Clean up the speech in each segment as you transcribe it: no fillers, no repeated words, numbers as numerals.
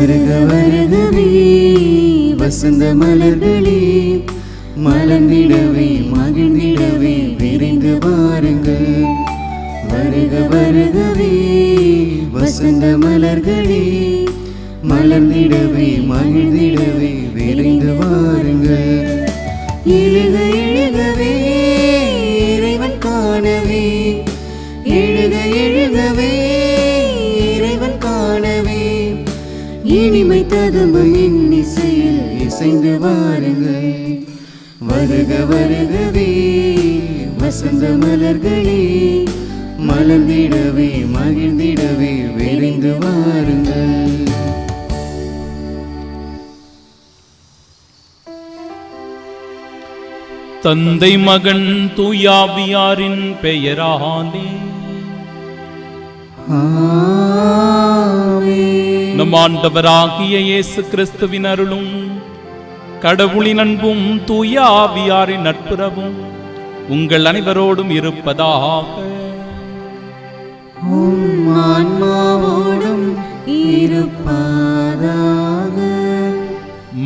வருக வருகவே வசந்த மலர்களே, மலர்ந்திடவே மகிழ்ந்திடவே விரைந்து வாருங்கள். வருக வருகவே வசந்த மலர்களே, மலர்ந்திடவே மகிழ்ந்திடவே விரைந்து வாருங்கள். எழுக எழுகவே இறைவன் காணவே, எழுக எழுகவே இறைவன் காணவே, இனிமை ததும்பும் இன்னிசையில் இசைந்து வாருங்கள். வருக வருகவே வசந்த மலர்களே, மலர்ந்திடவே மகிழ்ந்திடவே விரைந்து வாருங்கள். தந்தை மகன் தூயாவியாரின் பெயராலே நம் ஆண்டவராகிய இயேசு கிறிஸ்துவின் அருளும் கடவுளின் அன்பும் தூயாவியாரின் நட்புறவும் உங்கள் அனைவரோடும் இருப்பதாக.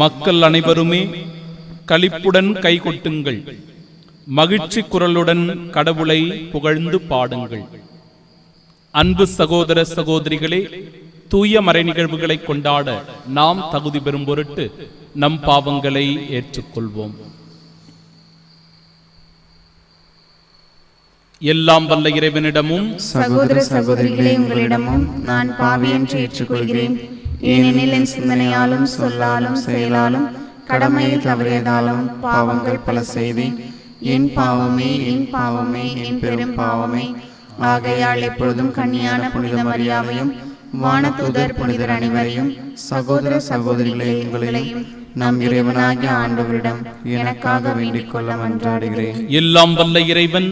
மக்கள் அனைவருமே களிப்புடன் கைகொட்டுங்கள், மகிழ்ச்சி குரலுடன் கடவுளை புகழ்ந்து பாடுங்கள். அன்பு சகோதர சகோதரிகளே, தூய மறை நிகழ்வுகளை கொண்டாட நாம் தகுதி பெறும் பொருட்டு நம் பாவங்களை ஏற்றுக்கொள்வோம். எல்லாம் வல்ல இறைவனிடமும் சகோதர சகோதரிகளே உங்களிடமும் நான் பாவி என்று ஏற்றுக்கொள்கிறேன். ஏனெனில் என் சிந்தனையாலும் சொல்லாலும் செயலாலும் கடமையில் தவறியதாலும் பாவங்கள் பல செய்தேன். என் பாவமே என் பாவமே என் பெரும் பாவமே. ஆகையால் எப்பொழுதும் கன்னியான புனித மரியாவையும் வானதூதர் புனிதர் அனைவரையும் சகோதர சகோதரிகளே உங்களையும் நம் இறைவனாகிய ஆண்டவரிடம் எனக்காக வேண்டிக் கொள்ள மன்றாடுகிறேன். எல்லாம் வல்ல இறைவன்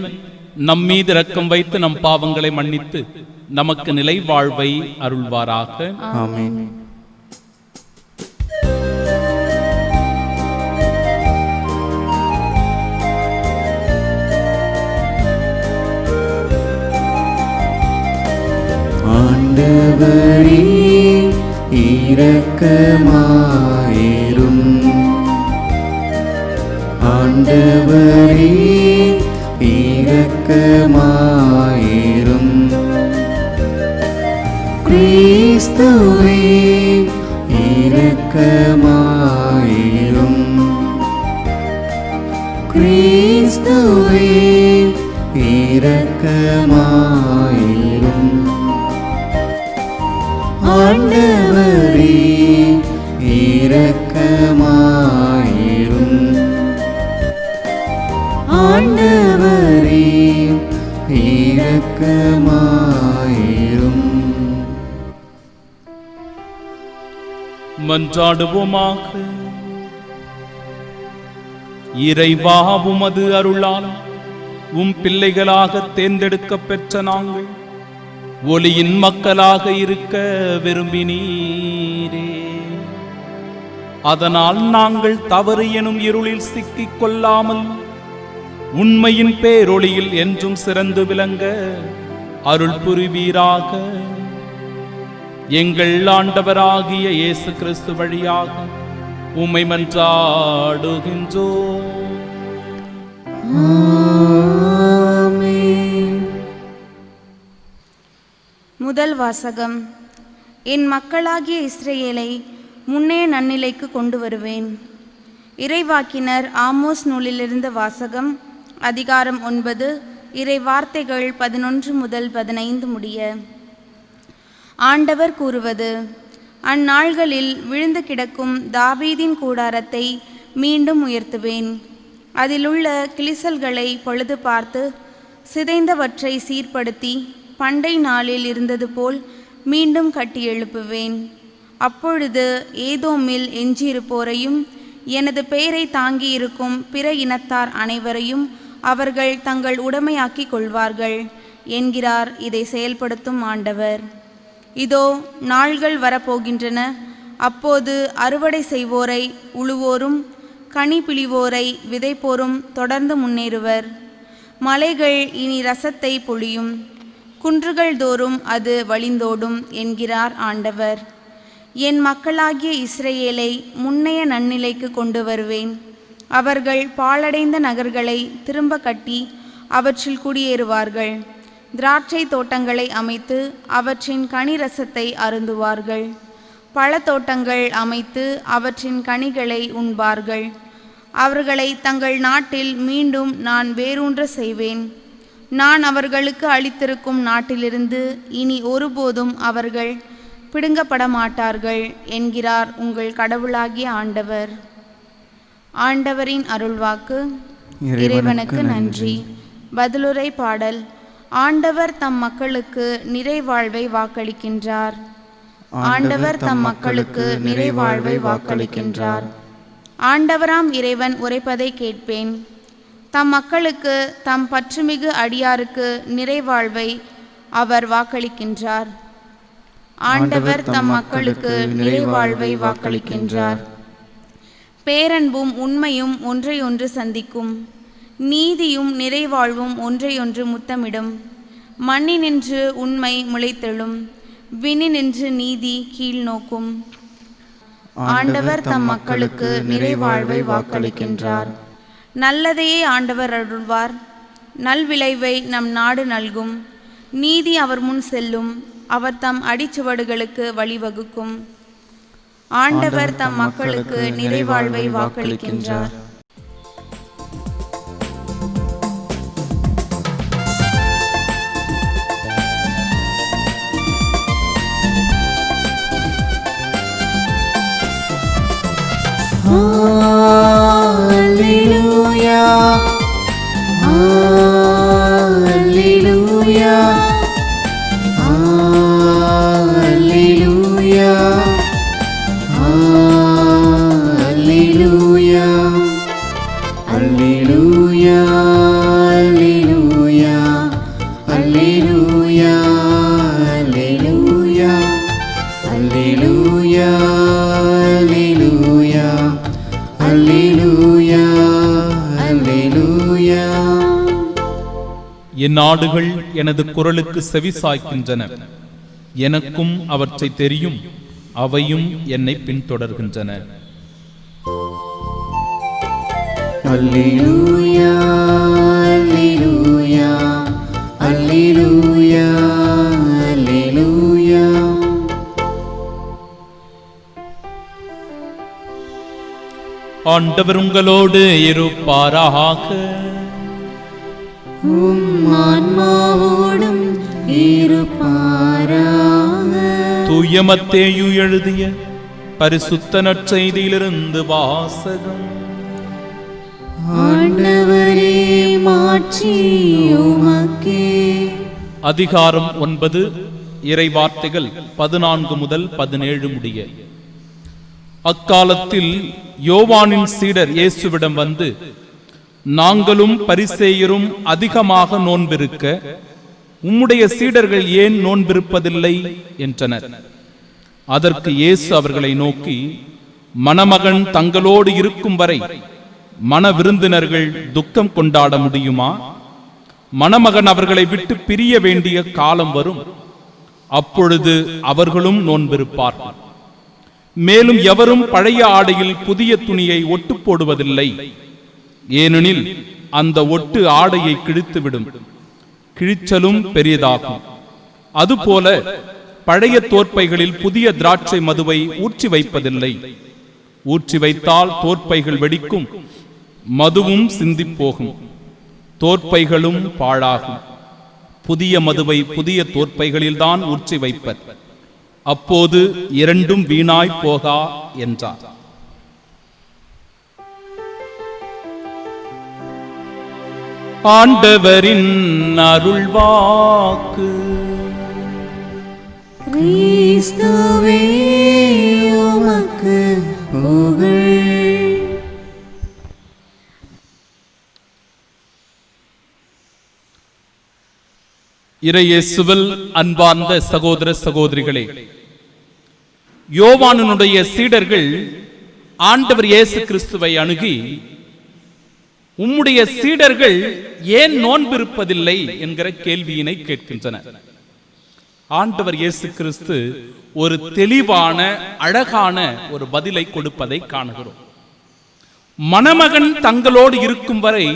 நம் மீது இரக்கம் வைத்து நம் பாவங்களை மன்னித்து நமக்கு நிலை வாழ்வை அருள்வாராக. ஆமென். ஆண்டவரே இரக்கமாயிரும், ஆண்டவரே இரக்கமாயிரும், கிறிஸ்துவே இரக்கமாயிரும், கிறிஸ்துவே இரக்கமாயிரும், ஆண்டவரே இரக்கமாயிரும், ஆண்டவரே இரக்கமாயிரும். மன்றாடுவோமாக. இறைவா, உமது அருளால் உம் பிள்ளைகளாக தேர்ந்தெடுக்க பெற்ற நாங்கள் ஒளியின் மக்களாக இருக்க விரும்பினீரே. அதனால் நாங்கள் தவறு எனும் இருளில் சிக்கிக் கொள்ளாமல் உண்மையின் பேரொளியில் என்றும் சிறந்து விளங்க அருள் புரிவீராக. எங்கள் ஆண்டவராகிய இயேசு கிறிஸ்து வழியாக உம்மை மன்றாடுகின்றோம். முதல் வாசகம். என் மக்களாகிய இஸ்ரவேலை முன்னே நன்னிலைக்கு கொண்டு வருவேன். இறைவாக்கினர் ஆமோஸ் நூலிலிருந்து வாசகம். அதிகாரம் 9, இறை வார்த்தைகள் 11 முதல் 15 முடிய. ஆண்டவர் கூறுவது: அந்நாள்களில் விழுந்து கிடக்கும் தாவீதின் கூடாரத்தை மீண்டும் உயர்த்துவேன். அதிலுள்ள கிளிசல்களை பொழுது பார்த்து சிதைந்தவற்றை சீர்படுத்தி பண்டை நாளில் இருந்தது போல் மீண்டும் கட்டி எழுப்புவேன். அப்பொழுது ஏதோமில் எஞ்சியிருப்போரையும் எனது பெயரை தாங்கியிருக்கும் பிற இனத்தார் அனைவரையும் அவர்கள் தங்கள் உடைமையாக்கி கொள்வார்கள் என்கிறார் இதை செயல்படுத்தும் ஆண்டவர். இதோ நாள்கள் வரப்போகின்றன. அப்போது அறுவடை செய்வோரை உழுவோரும் கனி பிழிவோரை விதைப்போரும் தொடர்ந்து முன்னேறுவர். மலைகள் இனி ரசத்தை பொழியும், குன்றுகள் தோறும் அது வழிந்தோடும் என்கிறார் ஆண்டவர். என் மக்களாகிய இஸ்ரவேலை முன்னைய நன்னிலைக்கு கொண்டு வருவேன். அவர்கள் பாழடைந்த நகர்களை திரும்ப கட்டி அவற்றில் குடியேறுவார்கள். திராட்சை தோட்டங்களை அமைத்து அவற்றின் கனிரசத்தை அருந்துவார்கள். பழத்தோட்டங்கள் அமைத்து அவற்றின் கனிகளை உண்பார்கள். அவர்களை தங்கள் நாட்டில் மீண்டும் நான் வேரூன்ற செய்வேன். நான் அவர்களுக்கு அளித்திருக்கும் நாட்டிலிருந்து இனி ஒருபோதும் அவர்கள் பிடுங்கப்பட மாட்டார்கள் என்கிறார் உங்கள் கடவுளாகிய ஆண்டவர். ஆண்டவரின் அருள்வாக்கு. இறைவனுக்கு நன்றி. பதிலுரை பாடல். ஆண்டவர் தம் மக்களுக்கு நிறைவாழ்வை வாக்களிக்கின்றார். ஆண்டவர் தம் மக்களுக்கு நிறைவாழ்வை வாக்களிக்கின்றார். ஆண்டவராம் இறைவன் உரைப்பதை கேட்பேன். தம் மக்களுக்கு தம் பற்றுமிகு அடியாருக்கு நிறைவாழ்வை அவர் வாக்களிக்கின்றார். ஆண்டவர் தம் மக்களுக்கு நிறைவாழ்வை வாக்களிக்கின்றார். பேரன்பும் உண்மையும் ஒன்றையொன்று சந்திக்கும். நீதியும் நிறைவாழ்வும் ஒன்றையொன்று முத்தமிடும். மண்ணினின்று உண்மை முளைத்தெழும். விண்ணினின்று நீதி கீழ் நோக்கும். ஆண்டவர் தம் மக்களுக்கு நிறைவாழ்வை வாக்களிக்கின்றார். நல்லதையே ஆண்டவர் அருள்வார். நல்விளைவை நம் நாடு நல்கும். நீதி அவர் முன் செல்லும். அவர் தம் அடிச்சுவடுகளுக்கு வழிவகுக்கும். ஆண்டவர் தம் மக்களுக்கு நிறைவாழ்வை வாக்களிக்கின்றார். என் நாடுகள் எனது குரலுக்கு செவி சாய்க்கின்றன. எனக்கும் அவற்றை தெரியும். அவையும் என்னை பின்தொடர்கின்றன. அல்லேலூயா, அல்லேலூயா, அல்லேலூயா, அல்லேலூயா. ஆண்டவர் உங்களோடு இருப்பாராக. உம் ஆன்மாவோடும் இருப்பாராக. தூய மத்தேயு எழுதிய பரிசுத்த நற்செய்தியிலிருந்து வாசகம். ஆண்டவரே, மாட்சி உமக்கே. அதிகாரம் 9, இறை வார்த்தைகள் 14 முதல் 17 முடிய. அக்காலத்தில் யோவானின் சீடர் இயேசுவிடம் வந்து, நாங்களும் பரிசேயரும் அதிகமாக நோன்பிருக்க உம்முடைய சீடர்கள் ஏன் நோன்பிருப்பதில்லை என்றனர். அதற்கு இயேசு அவர்களை நோக்கி, மணமகன் தங்களோடு இருக்கும் வரை மண விருந்தினர்கள் துக்கம் கொண்டாட முடியுமா? மணமகன் அவர்களை விட்டு பிரிய வேண்டிய காலம் வரும். அப்பொழுது அவர்களும் நோன்பிருப்பார்கள். மேலும் எவரும் பழைய ஆடையில் புதிய துணியை ஒட்டு போடுவதில்லை. ஏனெனில் அந்த ஒட்டு ஆடையை கிழித்துவிடும். கிழிச்சலும் பெரியதாகும். அதுபோல பழைய தோற்பைகளில் புதிய திராட்சை மதுவை ஊற்றி வைப்பதில்லை. ஊற்றி வைத்தால் தோற்பைகள் வெடிக்கும், மதுவும் சிந்தி போகும், தோற்பைகளும் பாழாகும். புதிய மதுவை புதிய தோற்பைகளில்தான் ஊற்றி வைப்பர். அப்போது இரண்டும் வீணாய் போகா என்றார். ஆண்டவரின் அருள்வாக்கு. கிறிஸ்துவே, உமக்கு புகழ். இறையேசுவில் அன்பார்ந்த சகோதர சகோதரிகளே, யோவானுடைய சீடர்கள் ஆண்டவர் இயேசு கிறிஸ்துவை அணுகி, உம்முடைய சீடர்கள் ஏன் நோன்பிருப்பதில்லை என்கிற கேள்வியினை கேட்கின்றனர். ஆண்டவர் இயேசு கிறிஸ்து ஒரு தெளிவான அழகான ஒரு பதிலை கொடுப்பதை காணுகிறோம். மணமகன் தங்களோடு இருக்கும் வரை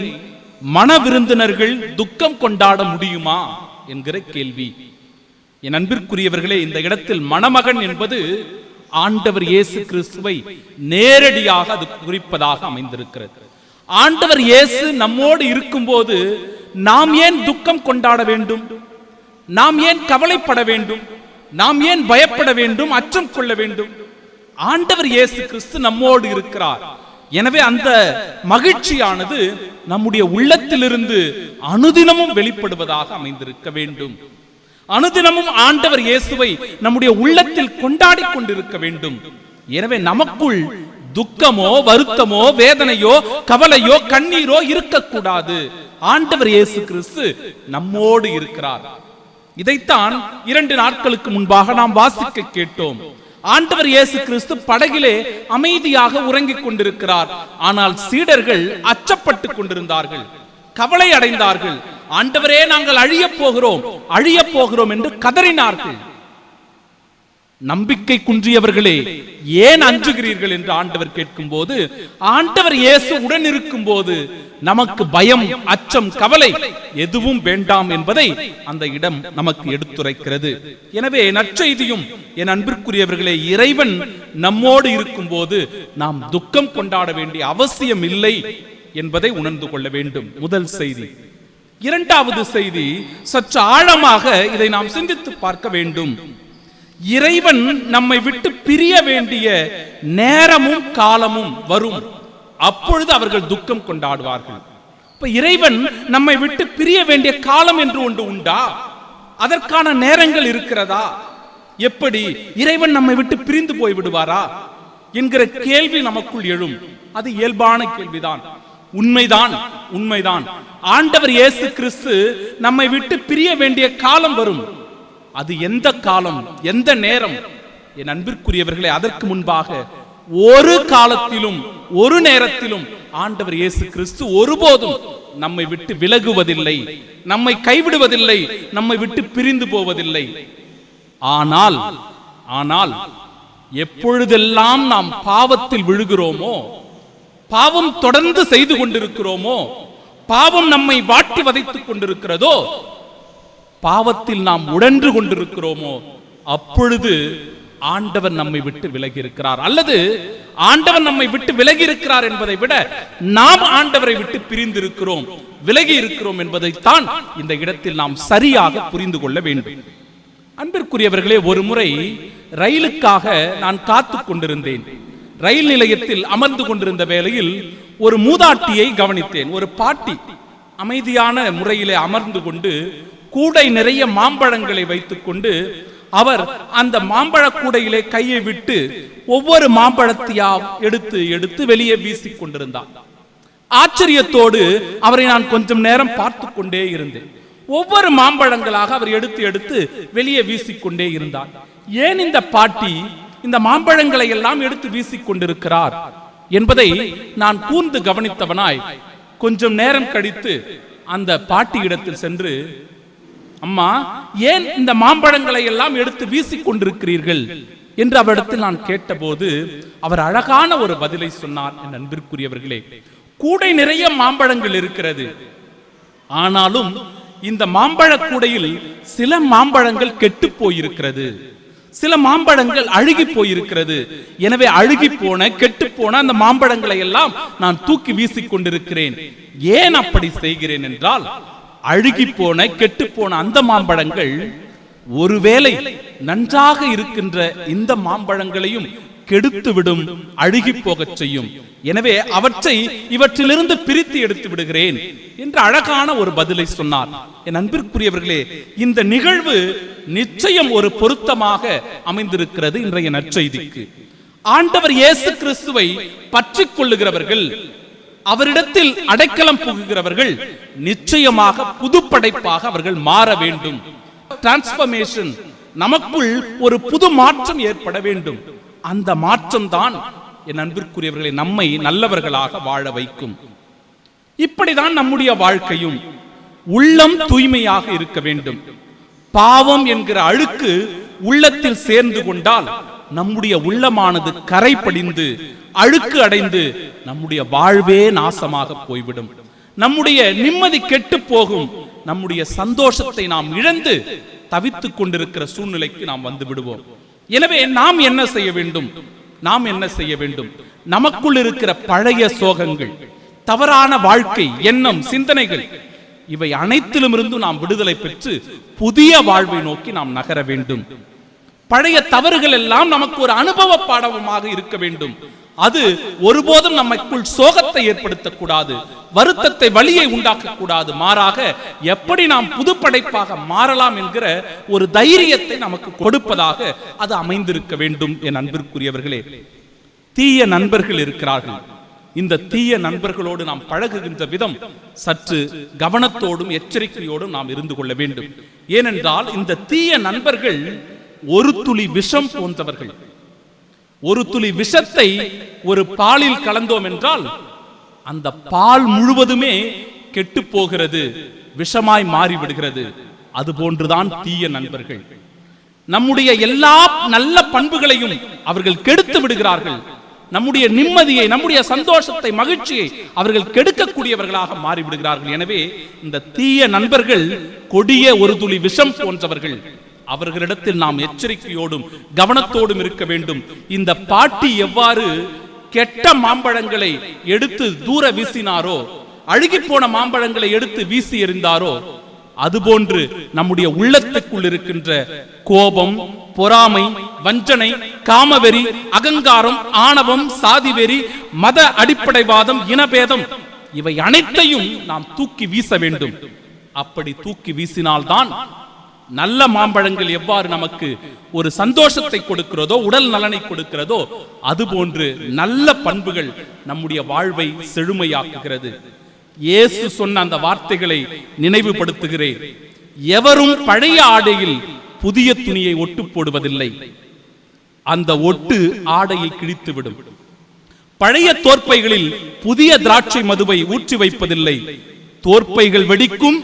மன விருந்தினர்கள் துக்கம் கொண்டாட முடியுமா என்கிற கேள்வி. என் அன்பிற்குரியவர்களே, இந்த இடத்தில் மணமகன் என்பது ஆண்டவர் இயேசு கிறிஸ்துவை நேரடியாக அது குறிப்பதாக அமைந்திருக்கிறது. ஆண்டவர் இயேசு நம்மோடு இருக்கும்போது நாம் ஏன் துக்கம் கொண்டாட வேண்டும்? நாம் ஏன் கவலைப்பட வேண்டும்? நாம் ஏன் பயப்பட வேண்டும், அச்சம் கொள்ள வேண்டும்? ஆண்டவர் இயேசு கிறிஸ்து நம்மோடு இருக்கிறார். எனவே அந்த மகிழ்ச்சியானது நம்முடைய உள்ளத்திலிருந்து அனுதினமும் வெளிப்படுவதாக அமைந்திருக்க வேண்டும். அனுதினமும் ஆண்டவர் இயேசுவை நம்முடைய உள்ளத்தில் கொண்டாடி கொண்டிருக்க வேண்டும். எனவே நமக்குள் துக்கமோ, வருத்தமோ, வேதனையோ, கவலையோ, கண்ணீரோ இருக்கக்கூடாது. ஆண்டவர் இயேசு கிறிஸ்து நம்மோடு இருக்கிறார். இதைத்தான் 2 நாட்களுக்கு முன்பாக நாம் வாசிக்க கேட்டோம். ஆண்டவர் இயேசு கிறிஸ்து படகிலே அமைதியாக உறங்கிக் கொண்டிருக்கிறார். ஆனால் சீடர்கள் அச்சப்பட்டு கொண்டிருந்தார்கள், கவலை அடைந்தார்கள். ஆண்டவரே, நாங்கள் அழியப் போகிறோம் என்று கதறினார்கள். நம்பிக்கை குன்றியவர்களே, ஏன் அஞ்சுகிறீர்கள் என்று ஆண்டவர் கேட்கும் போது, ஆண்டவர் இயேசு உடன் இருக்கும் போது நமக்கு பயம், அச்சம், கவலை எதுவும் வேண்டாம் என்பதை அந்த இடம் நமக்கு எடுத்துரைக்கிறது. எனவே நற்செய்தியும், என் அன்பிற்குரியவர்களே, இறைவன் நம்மோடு இருக்கும் போது நாம் துக்கம் கொண்டாட வேண்டிய அவசியம் இல்லை என்பதை உணர்ந்து கொள்ள வேண்டும். முதல் செய்தி. இரண்டாவது செய்தி, சற்று ஆழமாக இதை நாம் சிந்தித்து பார்க்க வேண்டும். இறைவன் நம்மை விட்டு பிரிய வேண்டிய நேரமும் காலமும் வரும். அப்பொழுது அவர்கள் துக்கம் கொண்டாடுவார்கள். இப்ப இறைவன் நம்மை விட்டு பிரிய வேண்டிய காலம் என்று ஒன்று உண்டா? அதற்கான நேரங்கள் இருக்கிறதா? எப்படி இறைவன் நம்மை விட்டு பிரிந்து போய் விடுவாரா என்கிற கேள்வி நமக்குள் எழும். அது இயல்பான கேள்விதான். உண்மைதான். ஆண்டவர் இயேசு கிறிஸ்து நம்மை விட்டு பிரிய வேண்டிய காலம் வரும். அது எந்த காலம், எந்த நேரம்? என் அன்பிற்குரியவர்களே, அதற்கு முன்பாக ஒரு காலத்திலும் ஒரு நேரத்திலும் ஆண்டவர் இயேசு கிறிஸ்து ஒருபோதும் நம்மை விட்டு விலகுவதில்லை, நம்மை கைவிடுவதில்லை, நம்மை விட்டு பிரிந்து போவதில்லை. ஆனால் எப்பொழுதெல்லாம் நாம் பாவத்தில் விழுகிறோமோ, பாவம் தொடர்ந்து செய்து கொண்டிருக்கிறோமோ, பாவம் நம்மை வாட்டி வதைத்துக் கொண்டிருக்கிறதோ, பாவத்தில் நாம் உடன்று கொண்டிருக்கிறோமோ, அப்பொழுது ஆண்டவர் நம்மை விட்டு விலகி இருக்கிறார். அல்லது ஆண்டவர் நம்மை விட்டு விலகி இருக்கிறார் என்பதை விட நாம் ஆண்டவரை விட்டு பிரிந்திருக்கிறோம், விலகி இருக்கிறோம் என்பதைத்தான் இந்த இடத்தில் நாம் சரியாக புரிந்து கொள்ள வேண்டும். அன்பிற்குரியவர்களே, ஒரு முறை ரயிலுக்காக நான் காத்துக் கொண்டிருந்தேன். ரயில் நிலையத்தில் அமர்ந்து கொண்டிருந்த வேளையில் ஒரு மூதாட்டியை கவனித்தேன். ஒரு பாட்டி அமைதியான முறையிலே அமர்ந்து கொண்டு கூடை நிறைய மாம்பழங்களை வைத்துக் கொண்டு அவர் அந்த மாம்பழ கூடையிலே கையை விட்டு ஒவ்வொரு மாம்பழத்தையா எடுத்து எடுத்து வெளியே வீசிக் கொண்டிருந்தார். ஆச்சரியத்தோடு அவரை நான் கொஞ்சம் நேரம் பார்த்து கொண்டே இருந்தேன். ஒவ்வொரு மாம்பழங்களாக அவர் எடுத்து எடுத்து வெளியே வீசிக்கொண்டே இருந்தார். ஏன் இந்த பாட்டி இந்த மாம்பழங்களை எல்லாம் எடுத்து வீசிக் கொண்டிருக்கிறார் என்பதை நான் கூர்ந்து கவனித்தவனாய் கொஞ்சம் நேரம் கழித்து அந்த பாட்டி இடத்தில் சென்று, அம்மா, ஏன் இந்த மாம்பழங்களை எல்லாம் எடுத்து வீசிக் கொண்டிருக்கிறீர்கள் என்று அவரிடத்தில் நான் கேட்டபோது அவர் அழகான ஒரு பதிலை சொன்னார். என் அன்பிற்குரியவர்களே, கூடை நிறைய மாம்பழங்கள் இருக்கிறது. ஆனாலும் இந்த மாம்பழ கூடையில் சில மாம்பழங்கள் கெட்டு போயிருக்கிறது, சில மாம்பழங்கள் அழுகி போயிருக்கிறது. எனவே அழுகி போன, கெட்டு போன அந்த மாம்பழங்களை எல்லாம் நான் தூக்கி வீசிக் கொண்டிருக்கிறேன். ஏன் அப்படி செய்கிறேன் என்றால், அழுகி போன, கெட்டு போன அந்த மாம்பழங்கள் ஒருவேளை நன்றாக இருக்கின்ற இந்த மாம்பழங்களையும் கெடுத்துவிடும், அழுகி போகச் செய்யும். எனவே அவற்றை இவற்றிலிருந்து பிரித்து எடுத்து விடுகிறேன் என்று அழகான ஒரு பதிலை சொன்னார். என் அன்பிற்குரியவர்களே, இந்த நிகழ்வு நிச்சயம் ஒரு பொருத்தமாக அமைந்திருக்கிறது இன்றைய நற்செய்திக்கு. ஆண்டவர் இயேசு கிறிஸ்துவை பற்றிக் கொள்ளுகிறவர்கள், அவரிடத்தில் அடைக்கலம் புகுகிறவர்கள் நிச்சயமாக புதுப்படைப்பாக அவர்கள் மாற வேண்டும். டிரான்ஸ்பர்மேஷன், நமக்குள் ஒரு புது மாற்றம் ஏற்பட வேண்டும். அந்த மாற்றம் தான் என் அன்பிற்குரியவர்களை நம்மை நல்லவர்களாக வாழ வைக்கும். இப்படிதான் நம்முடைய வாழ்க்கையும். உள்ளம் தூய்மையாக இருக்க வேண்டும், பாவம் என்கிற அழுக்கு உள்ளத்தில் சேர்ந்து கொண்டால் நம்முடைய உள்ளமானது கரை படிந்து அழுக்கு அடைந்து நம்முடைய வாழ்வே நாசமாக போய்விடும். நம்முடைய நிம்மதி கெட்டு போகும். நம்முடைய சந்தோஷத்தை நாம் இழந்து தவித்துக் கொண்டிருக்கிற சூழ்நிலைக்கு நாம் வந்து விடுவோம். எனவே நாம் என்ன செய்ய வேண்டும்? நமக்குள் இருக்கிற பழைய சோகங்கள், தவறான வாழ்க்கை எண்ணம், சிந்தனைகள், இவை அனைத்திலும் இருந்து நாம் விடுதலை பெற்று புதிய வாழ்வை நோக்கி நாம் நகர வேண்டும். பழைய தவறுகள் எல்லாம் நமக்கு ஒரு அனுபவ பாடமாக இருக்க வேண்டும். அது ஒருபோதும் நமக்குள் சோகத்தை ஏற்படுத்தக்கூடாது, வருத்தத்தை, வலியை உண்டாக்க கூடாது. மாறாக எப்படி நாம் புதுப்படைப்பாக மாறலாம் என்கிற ஒரு தைரியத்தை நமக்கு கொடுப்பதாக அது அமைந்திருக்க வேண்டும். என் அன்பிற்குரியவர்களே, தீய நண்பர்கள் இருக்கிறார்கள். இந்த தீய நண்பர்களோடு நாம் பழகுகின்ற விதம் சற்று கவனத்தோடும் எச்சரிக்கையோடும் நாம் இருந்து கொள்ள வேண்டும். ஏனென்றால் இந்த தீய நண்பர்கள் ஒரு துளி விஷம் போன்றவர்கள். ஒரு துளி விஷத்தை ஒரு பாலில் கலந்தோம் என்றால் அந்த பால் முழுவதுமே கெட்டு போகிறது, விஷமாய் மாறிவிடுகிறது. அதுபோன்றுதான் தீய நண்பர்கள். நம்முடைய எல்லா நல்ல பண்புகளையும் அவர்கள் கெடுத்து விடுகிறார்கள். நம்முடைய நிம்மதியை, நம்முடைய சந்தோஷத்தை, மகிழ்ச்சியை அவர்கள் கெடுக்கக்கூடியவர்களாக மாறிவிடுகிறார்கள். எனவே இந்த தீய நண்பர்கள் கொடிய ஒரு துளி விஷம் போன்றவர்கள். அவர்களிடத்தில் நாம் எச்சரிக்கையோடும் கவனத்தோடும் இருக்க வேண்டும். இந்த பாட்டி எவ்வாறு கெட்ட மாம்பழங்களை எடுத்து தூர வீசினாரோ, அழுகி போன மாம்பழங்களை எடுத்து வீசி எறிந்தாரோ, அதுபோன்று நம்முடைய உள்ளத்துக்குள் இருக்கின்ற கோபம், பொறாமை, வஞ்சனை, காமவெறி, அகங்காரம், ஆணவம், சாதிவெறி, மத அடிப்படைவாதம், இனபேதம், இவை அனைத்தையும் நாம் தூக்கி வீச வேண்டும். அப்படி தூக்கி வீசினால்தான் நல்ல மாம்பழங்கள் எவ்வாறு நமக்கு ஒரு சந்தோஷத்தை கொடுக்கிறதோ, உடல் நலனை கொடுக்கிறதோ, அதுபோன்று நல்ல பண்புகள் நம்முடைய வாழ்வை செழுமையாக்குகிறது. இயேசு சொன்ன அந்த வார்த்தைகளை நினைவுபடுத்துகிறேன். எவரும் பழைய ஆடையில் புதிய துணியை ஒட்டு போடுவதில்லை, அந்த ஒட்டு ஆடையை கிழித்துவிடும். பழைய தோற்பைகளில் புதிய திராட்சை மதுவை ஊற்றி வைப்பதில்லை, தோற்பைகள் வெடிக்கும்,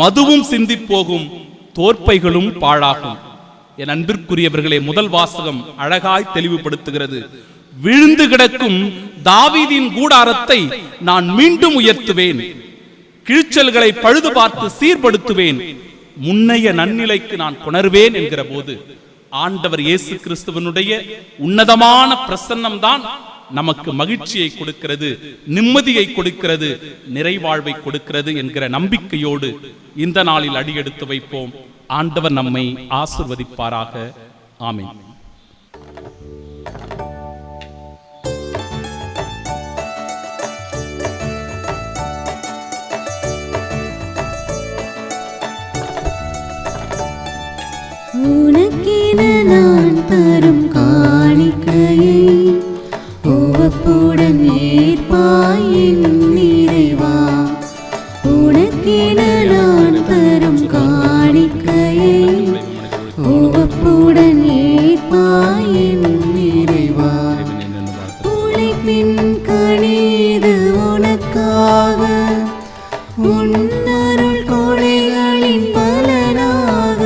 மதுவும் சிந்தி போகும், தோற்பைகளும் பாழாகும். என் அன்பிற்குரியவர்களே, முதல் வாசகம் அழகாய் தெளிவுபடுத்துகிறது. விழுந்து கிடக்கும் தாவீதின் கூடாரத்தை நான் மீண்டும் உயர்த்துவேன், கிழிச்சல்களை பழுது பார்த்து சீர்படுத்துவேன், முன்னைய நன்னிலைக்கு நான் கொணர்வேன் என்கிற போது ஆண்டவர் இயேசு கிறிஸ்துவனுடைய உன்னதமான பிரசன்னம் தான் நமக்கு மகிழ்ச்சியை கொடுக்கிறது, நிம்மதியை கொடுக்கிறது, நிறைவாழ்வை கொடுக்கிறது என்கிற நம்பிக்கையோடு இந்த நாளில் அடியெடுத்து வைப்போம். ஆண்டவர் நம்மை ஆசிர்வதிப்பாராக. ஆமென். உனக்கென நான் தரும் காணிக்கையை உவப்புடன் ஏற்பாய் என் இறைவா. உனக்கென நான் தரும் காணிக்கையை உவப்புடன் ஏற்பாய் என் இறைவா. உழைப்பின் கனிது உனக்காக, உன்னருள் கொடைகளின் பலனாக.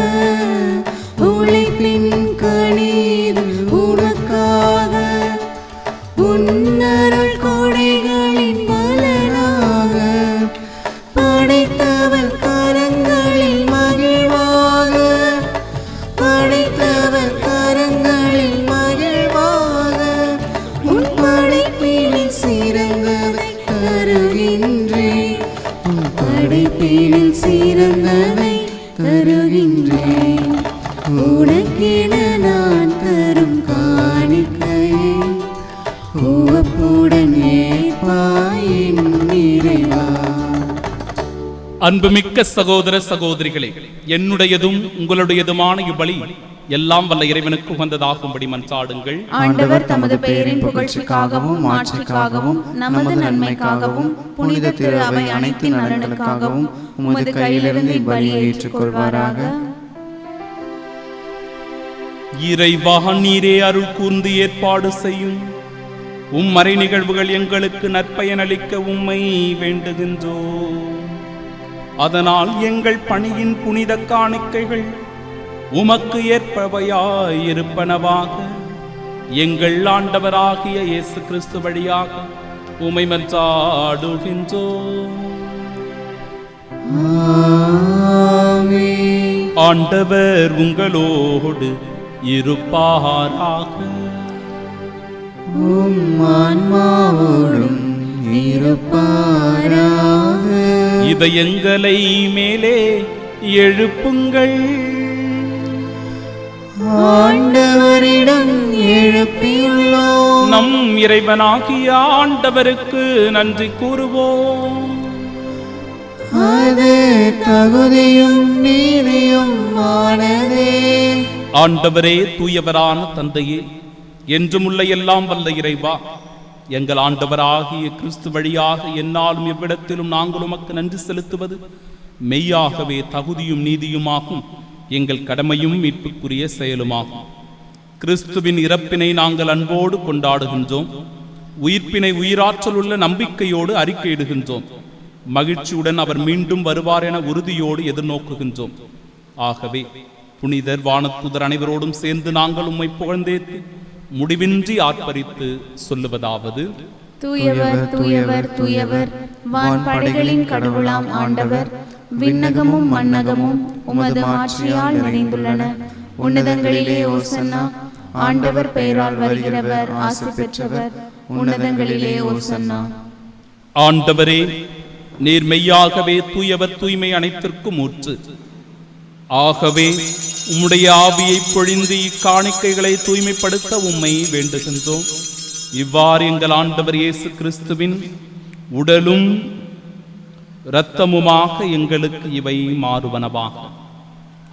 உழைப்பின் கனிது உனக்காக, உன்னருள் கொடைகளின் பலனாக. படைத்தவர் கரங்களில் மகிழ்வாக, படைத்தவர் கரங்களில் மகிழ்வாக. உன் படைப்பினில் சிறந்ததை தருகின்றேன், உன் படைப்பினில் சிறந்ததை தருகின்றேன். உனக்கென நான் தரும் காணிக்கையை உவப்புடன் ஏற்பாய் என் இறைவா. அன்புமிக்க சகோதர சகோதரிகளே, என்னுடையதும் உங்களுடையதுமான இவ்வழி எல்லாம் வல்ல இறைவனுக்கு உகந்ததாகும்படி மன்றாடுங்கள். ஆண்டவர் தமது பெயரின் புகழ்ச்சிக்காகவும் மாட்சிக்காகவும் நமது நன்மைக்காகவும் புனித திரு அவை அனைத்து நலனுக்காகவும் உமது கையிலிருந்து இப்பலியை ஏற்றுக்கொள்வாராக. இறைவா, நீரே அருள் கூர்ந்து ஏற்பாடு செய்யும் மறை நிகழ்வுகள் எங்களுக்கு நற்பயனளிக்க உம்மை வேண்டுகின்றோம். அதனால் எங்கள் பணியின் புனித காணிக்கைகள் உமக்கு ஏற்பவையாயிருப்பனவாக எங்கள் ஆண்டவராகிய இயேசு கிறிஸ்து வழியாக உமை மன்றாடுகின்றோம். ஆமென். ஆண்டவர் உங்களோடு இருப்பாராக. உம் ஆன்மாவோடும் இருப்பாராக. இதயங்களை மேலே எழுப்புங்கள். ஆண்டவரிடம் எழுப்பியுள்ளோம். நம் இறைவனாகிய ஆண்டவருக்கு நன்றி கூறுவோம். அது தகுதியும் நீதியும் ஆனதே. ஆண்டவரே, தூயவரான தந்தையே, என்றுமுள்ள எல்லாம் வல்ல இறைவா, எங்கள் ஆண்டவராகிய கிறிஸ்து வழியாக எந்நாளும் எவ்விடத்திலும் நாங்கள் உமக்கு நன்றி செலுத்துவது மெய்யாகவே தகுதியும் நீதியுமாகும், எங்கள் கடமையும் மீட்புக்குரிய செயலுமாகும். கிறிஸ்துவின் இறப்பினை நாங்கள் அன்போடு கொண்டாடுகின்றோம். உயிர்ப்பினை உயிராற்றல் உள்ள நம்பிக்கையோடு அறிக்கையிடுகின்றோம். மகிழ்ச்சியுடன் அவர் மீண்டும் வருவார் என உறுதியோடு எதிர்நோக்குகின்றோம். ஆகவே புனிதர், வானதூதர் அனைவரோடும் சேர்ந்து நாங்கள் உம்மை புகழ்ந்தேத்து முடிவின்றி ஆர்ப்பரித்து சொல்லுவதாவது: தூயவர் தூயவர் தூயவர், வான்படைகளின் கடவுளாம் ஆண்டவர், விண்ணகமும் மண்ணகமும் உமது ஆட்சியால் நிறைந்துள்ளன. உன்னதங்களிலே ஓசன்னா. ஆண்டவர் பெயரால் வருகிறவர் ஆசி பெற்றவர். உன்னதங்களிலே ஓசன்னா. ஆண்டவரே, நீர் மெய்யாகவே தூயவர், தூய்மை அனைத்திற்கும் ஊற்று. ஆகவே உம்முடைய ஆவியை பொழிந்து இக்காணிக்கைகளை தூய்மைப்படுத்த உம்மை வேண்டுகின்றோம். இவ்வாறு எங்கள் ஆண்டவர் இயேசு கிறிஸ்துவின் உடலும் இரத்தமுமாக எங்களுக்கு இவை மாறுவனவாக.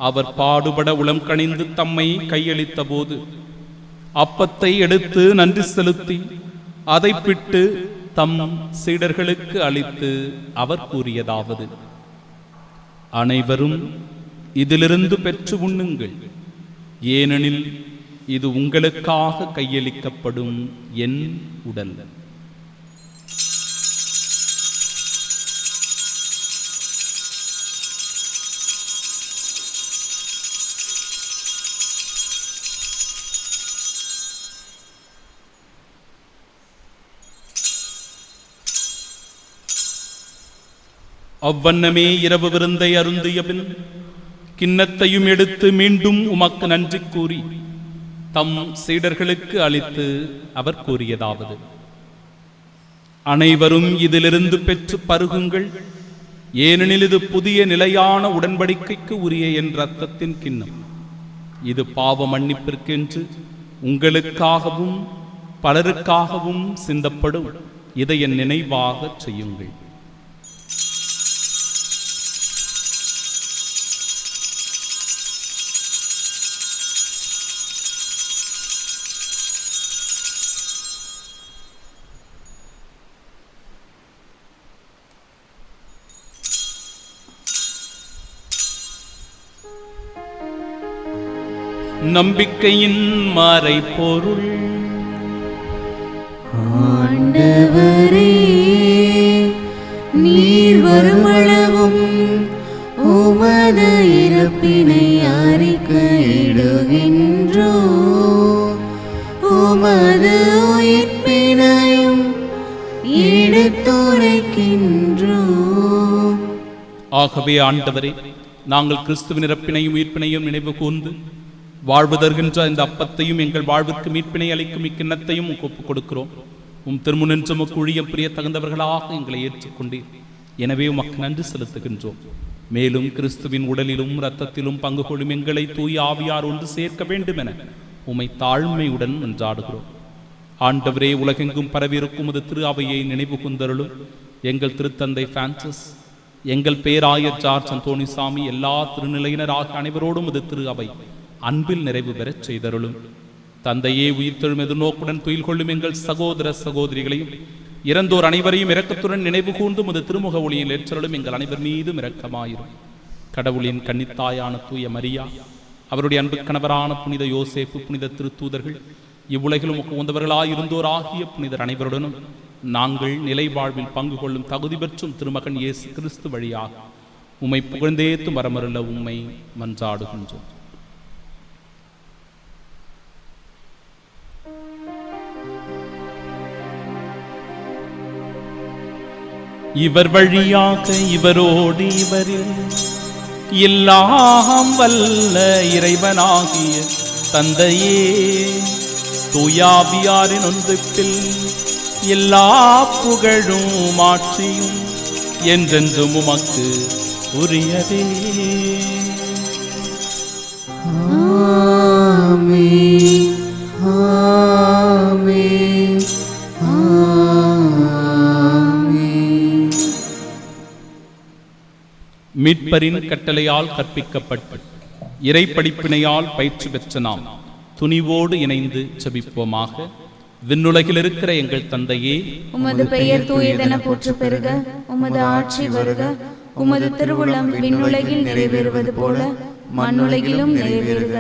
அவர் பாடுபட உளம் கனிந்து தம்மை கையளித்த போது அப்பத்தை எடுத்து நன்றி செலுத்தி அதை பிட்டு தம் சீடர்களுக்கு அளித்து அவர் கூறியதாவது: அனைவரும் இதிலிருந்து பெற்று உண்ணுங்கள், ஏனெனில் இது உங்களுக்காக கையளிக்கப்படும் என் உடல். அவ்வண்ணமே இரவு விருந்தை அருந்திய பின் கிண்ணத்தையும் எடுத்து மீண்டும் உமக்கு நன்றி கூறி தம் சீடர்களுக்கு அளித்து அவர் கூறியதாவது: அனைவரும் இதிலிருந்து பெற்று பருகுங்கள், ஏனெனில் இது புதிய நிலையான உடன்படிக்கைக்கு உரிய என் இரத்தத்தின் கிண்ணம். இது பாவ மன்னிப்பிற்கென்று உங்களுக்காகவும் பலருக்காகவும் சிந்தப்படும். இதை என் நினைவாக செய்யுங்கள். நம்பிக்கையின் மறைபொருள். ஆண்டவரே, நீர் வருமளவும் உமது இறப்பினை அறிக்கையிடுகின்றோம், உமது உயிர்ப்பினையும் எடுத்துரைக்கின்றோம். ஆகவே ஆண்டவரே, நாங்கள் கிறிஸ்துவின் இறப்பினையும் உயிர்ப்பினையும் நினைவு கூர்ந்து வாழ்வு தருகின்ற இந்த அப்பத்தையும் எங்கள் வாழ்விற்கு மீட்பினை அளிக்கும் இக்கிண்ணத்தையும் ஒப்புக் கொடுக்கிறோம். உம் திருமுனின்று உமக்கு ஊழியம் புரிய தகுந்தவர்களாக எங்களை ஏற்றுக்கொண்டீர். எனவே உமக்கு நன்றி செலுத்துகின்றோம். மேலும் கிறிஸ்துவின் உடலிலும் இரத்தத்திலும் பங்கு கொள்ளும் எங்களை தூய ஆவியார் ஒன்று சேர்க்க வேண்டும் என உம்மை தாழ்மையுடன் மன்றாடுகிறோம். ஆண்டவரே, உலகெங்கும் பரவியிருக்கும் அது திரு அவையை நினைவு கூர்ந்தருளும். எங்கள் திருத்தந்தை பிரான்சிஸ், எங்கள் பேராயர் ஜார்ஜ் அந்தோணிசாமி, எல்லா திருநிலையினராக அனைவரோடும் அது திரு அவை அன்பில் நிறைவு பெறச் செய்தருளும். தந்தையே, உயிர்த்தெழும் எதிர்நோக்குடன் துயில் கொள்ளும் எங்கள் சகோதர சகோதரிகளையும் இறந்தோர் அனைவரையும் இரக்கத்துடன் நினைவு கூர்ந்தும் அது திருமுக ஒளியில் ஏற்றருளும். எங்கள் அனைவர் மீதும் இரக்கமாயிரும். கடவுளின் கன்னித்தாயான தூய மரியா, அவருடைய அன்பு கணவரான புனித யோசேப்பு, புனித திருத்தூதர்கள், இவ்வுலகிலும் உகந்தவர்களாய் இருந்தோர் ஆகிய புனிதர் அனைவருடனும் நாங்கள் நிலை வாழ்வில் பங்கு கொள்ளும் தகுதி பெற்றும் திருமகன் இயேசு கிறிஸ்து வழியாக உம்மை புகழ்ந்தேத்தும் வரமருள உம்மை மன்றாடுகின்றோம். இவர் வழியாக இவரோடு இவரில் எல்லாம் வல்ல இறைவனாகிய தந்தையே, தூயாவியாரின் ஒன்றிப்பில் எல்லா புகழும் ஆட்சியும் என்றென்றும் உமக்கு உரியதே. ஆமென், ஆமென், ஆமென். மீட்பரின் கட்டளையால் கற்பிக்கப்பட்டு இறைப்படிப்பினையால் பயிற்சி பெற்ற நாம் துணிவோடு இணைந்து செபிப்போமாக. விண்ணுலகில் இருக்கிற எங்கள் தந்தையே, உமது பெயர் தூயதென போற்று பெருக, உமது ஆட்சி வருக, உமது திருவுளம் விண்ணுலகில் நிறைவேறுவது போல மண்ணுலகிலும் நிறைவேறுக.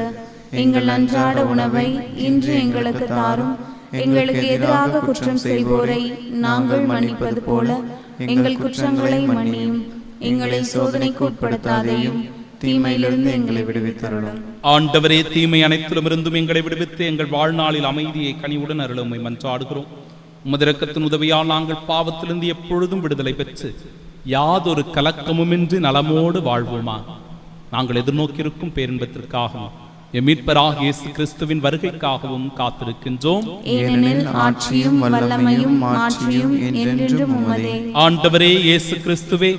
எங்கள் அன்றாட உணவை இன்று எங்களுக்கு தாரும். எங்களுக்கு எதிராக குற்றம் செய்வோரை நாங்கள் மன்னிப்பது போல எங்கள் குற்றங்களை மன்னியும். எங்களை சோதனைக்கு உட்படுத்தாதேயும், தீமையிலிருந்து எங்களை விடுவித்தருளும். ஆண்டவரே, தீமை அனைத்திலும் இருந்தும் எங்களை விடுவித்து எங்கள் வாழ்நாளில் அமைதியை கனிவுடன் அருளுமை மன்றாடுகிறோம். உமது இரக்கத்தின் உதவியால் நாங்கள் பாவத்திலிருந்து எப்பொழுதும் விடுதலை பெற்று யாதொரு கலக்கமுமின்றி நலமோடு வாழ்வோமா. நாங்கள் எதிர்நோக்கியிருக்கும் பேரின்பத்திற்காகவும் மீட்பராக இயேசு கிறிஸ்துவின் வருகைக்காகவும் காத்திருக்கின்றோம். ஏனெனில் ஆட்சியும் வல்லமையும் மாட்சியும் என்றென்றும் உமதே. ஆண்டவரே இயேசு கிறிஸ்துவே,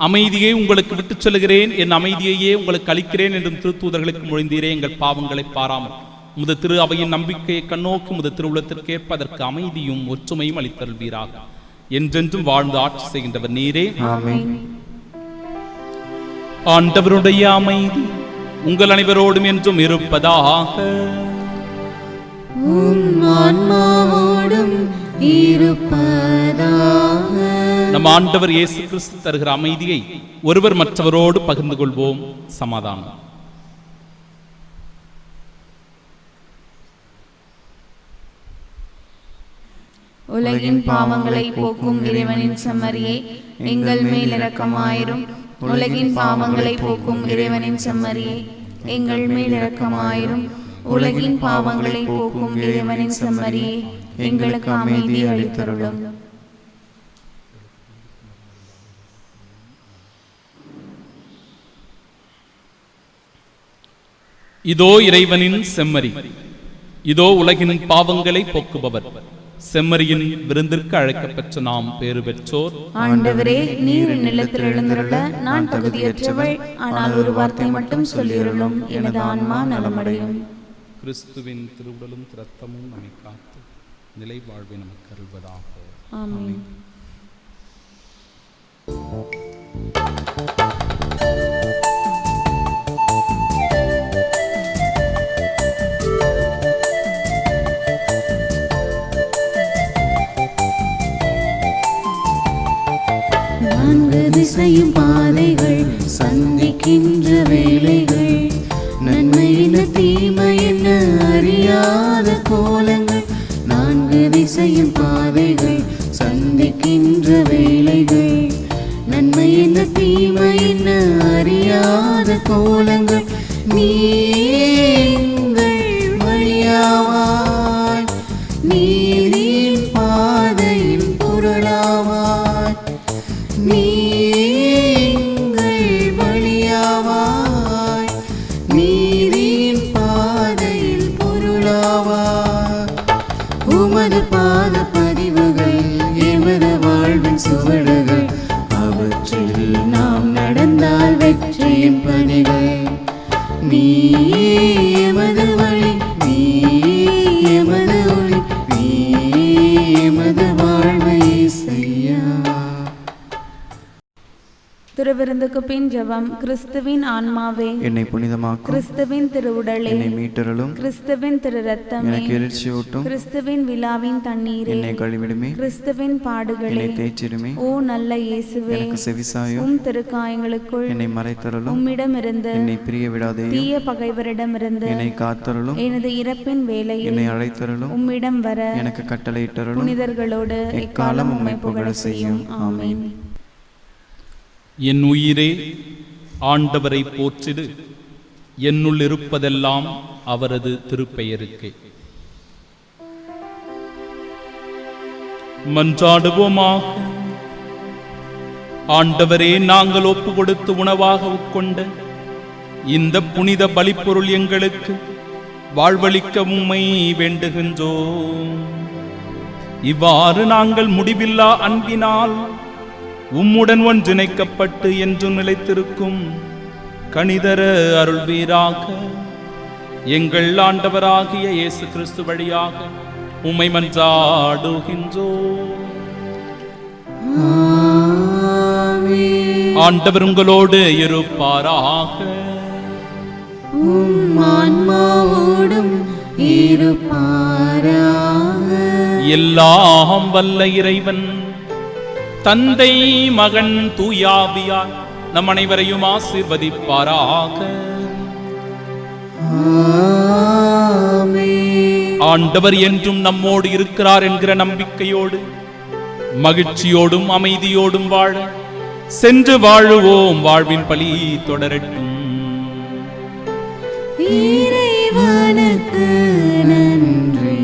அமைதியை உங்களுக்கு விட்டுச் செல்கிறேன், என் அமைதியையே உங்களுக்கு அளிக்கிறேன் என்றும் திருத்தூதர்களுக்கு மொழிந்தீரே. எங்கள் பாவங்களை பாராமல் உமது திரு அவையின் நம்பிக்கையை கண்ணோக்கி உமது திருவுள்ளத்திற்கேற்ப அதற்கு அமைதியும் ஒற்றுமையும் அளித்தருள்வீராக. என்றென்றும் வாழ்ந்து ஆட்சி செய்கின்றவர் நீரே. ஆமென். ஆண்டவருடைய அமைதி உங்கள் அனைவரோடும் என்றும் இருப்பதாக. உம் ஆன்மாவோடும் இருப்பதாக. நம் ஆண்டவர் இயேசு கிறிஸ்து தருகிற அமைதியை ஒருவர் மற்றவரோடு பகிர்ந்து கொள்வோம். சமாதானம். உலகின் பாவங்களை போக்கும் இறைவனின் செம்மறியே, எங்கள் மேல் இரக்கமாயிரும். உலகின் பாவங்களை போக்கும் இறைவனின் செம்மறியே, எங்கள் மேல் இரக்கமாயிரும். உலகின் பாவங்களை போக்கும் இறைவனின் செம்மறியே, எங்களுக்கு அமைதி அளித்தருளும். இதோ இறைவனின் செம்மறி, இதோ உலகின் பாவங்களை போக்குபவர். செம்மறியின் விருந்திற்கு அழைக்கப்பெற்ற நாம் பேறு பெற்றோர். ஆண்டவரே, நீர் நிலத்தில் எழுந்துள்ள நான் தகுதியற்றவள், ஆனால் ஒரு வார்த்தை மட்டும் சொல்லியுள்ளோம், எனது ஆன்மா நலமடையும். கிறிஸ்துவின் திருவுடலும் இரத்தமும் நம்மை காத்து நிலை வாழ்வை நமக்கு அருள்வதாக. ஆமென். நான்கு திசையும் பாதைகள் சந்திக்கின்ற வேளைகள், நன்மையின தீமையின அறியாத கோலங்கள். நான்கு திசையும் பாதைகள் சந்திக்கின்ற வேளைகள், நன்மையின தீமையின அறியாத கோலங்கள். நீங்கள் வழியாவாய், நீரின் பாதையின் பொருளாவாய். நீங்கள் வழியாவாய், நீரின் பாதையில் பொருளாவாய். உமது பாத பதிவுகள் எமது வாழ்வின் சுவடுகள், அவற்றில் நாம் நடந்தால் வெற்றியின் பணிகள். நீ எமது வழி, நீ எமது ஒளி, நீ எமது வாழ்வை செய்யா. திருவிருந்துக்கு பின் ஜெபம். கிறிஸ்துவின் ஆன்மாவே, என்னை புனிதமாக்கும், கிறிஸ்துவின் திருவுடலே, என்னை மீட்டருளும், கிறிஸ்துவின் திரு ரத்தமே, எனக்கு எழுச்சியூட்டும், கிறிஸ்துவின் விழாவின் தண்ணீரே, என்னை கழுவிடுமே, கிறிஸ்துவின் பாடுகளே, என்னை தேய்ச்சிடுமே, ஓ நல்ல இயேசுவே, எனக்கு செவிசாயும், உம் திருக்காயங்களுக்குள் என்னை மறைத்தருளும், உம்மிடமிருந்து என்னை பிரிய விடாதேயும், தீய பகைவரிடமிருந்து என்னை காத்தருளும், எனது இறப்பின் வேளையில் என்னை அழைத்தருளும், உம்மிடம் வர எனக்கு கட்டளையிட்டருளும், புனிதர்களோடு எக்காலம் உம்மை புகழ செய்யும். ஆமென். என் உயிரே ஆண்டவரை போற்றிடு, என்னுள் இருப்பதெல்லாம் அவரது திருப்பெயருக்கே. மன்றாடுவோமாக. ஆண்டவரே, நாங்கள் ஒப்பு கொடுத்து உணவாக உட்கொண்ட இந்த புனித பலிப்பொருள் எங்களுக்கு வாழ்வளிக்க உம்மை வேண்டுகின்றோம். இவ்வாறு நாங்கள் முடிவில்லா அன்பினால் உம்முடன் ஒன்றிணைக்கப்பட்டு என்றும் நிலைத்திருக்கும் கனிதர அருள்வீராக. எங்கள் ஆண்டவராகிய இயேசு கிறிஸ்து வழியாக உம்மை மன்றாடுகின்றோம். ஆண்டவர் உங்களோடு இருப்பாராக. ஆன்மாவோடும் இருப்பாராக. எல்லாம் வல்ல இறைவன் தந்தை, மகன், தூயாவியார் நம் அனைவரையும் ஆசீர்வதிப்பாராக. ஆண்டவர் என்றும் நம்மோடு இருக்கிறார் என்கிற நம்பிக்கையோடு மகிழ்ச்சியோடும் அமைதியோடும் வாழ சென்று வாழுவோம். வாழ்வின் பலி தொடரட்டும். இறைவனுக்கு நன்றி.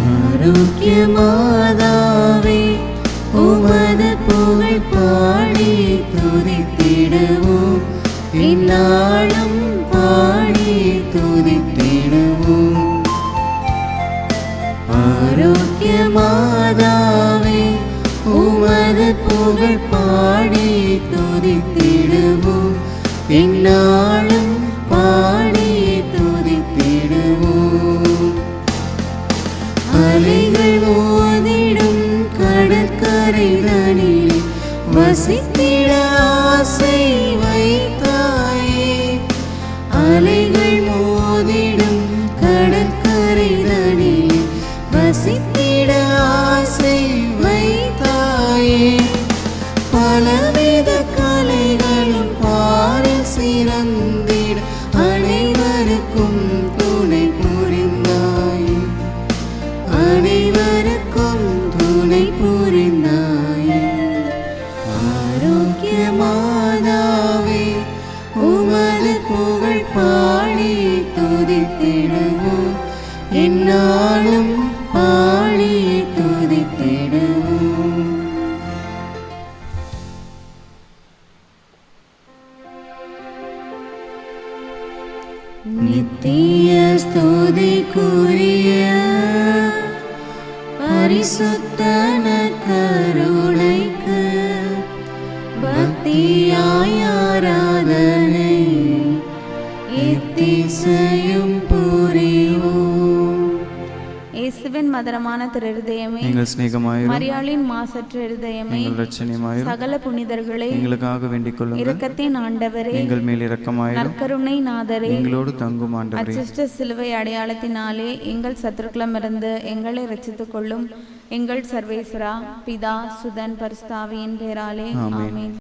ஆரோக்கிய மாதாவே, உமது புகழ் பாடி துதித்திடுவோம். இந்நாளும் பாடி துதித்திடுவோம். ஆரோக்கிய மாதாவே, உமது புகழ் பாடி துதித்திடுவோம். இந்நாளும் பாடி துதித்திடுவோம். அலைகள் மோதிடும் கடற்கரைகளில் வசித்திட ஆசை வைத்தாயே. அலைகள் மோதிடும் கடற்கரைகளில் வசித்திட ஆசை வைத்தாயே. பலவித கலைகளும் பாரில் சிறந்திட அனைவருக்கும் துணை புரிந்தாயே. அனைவருக்கும் துணை புரிந்தாயே. ஆரோக்கிய மாதாவே, உமது புகழ் பாடி துதித்திடுவோம். எந்நாளும் பாடி துதித்திடுவோம். நித்திய ஸ்துதிக்குரிய பரிசுத்த நற்கருணைக்கு பக்தியாய் ஆராதனை எத்திசையும் புரிவோம். இயேசுவின் மதுரமான திருஹிருதயமே, எங்கள் சிநேகமாயிரும். மரியாளின் மாசற்ற இருதயமே, எங்கள் இரட்சணியமாயிரும். சகல புனிதர்களே, எங்களுக்காக வேண்டிக் கொள்ளுங்கள். இரக்கத்தின் ஆண்டவரே, எங்கள் மேல் இரக்கமாயிரும். நற்கருணை நாதரே, எங்களோடு தங்கும் ஆண்டவரே, அச்சிஷ்ட சிலுவை அடையாளத்தினாலே எங்கள் சத்துருக்களிடமிருந்து எங்களை ரட்சித்துக் கொள்ளும். எங்கள் சர்வேஸ்வரா, பிதா, சுதன், பரிசுத்த ஆவியின் பேராலே ஆமென்.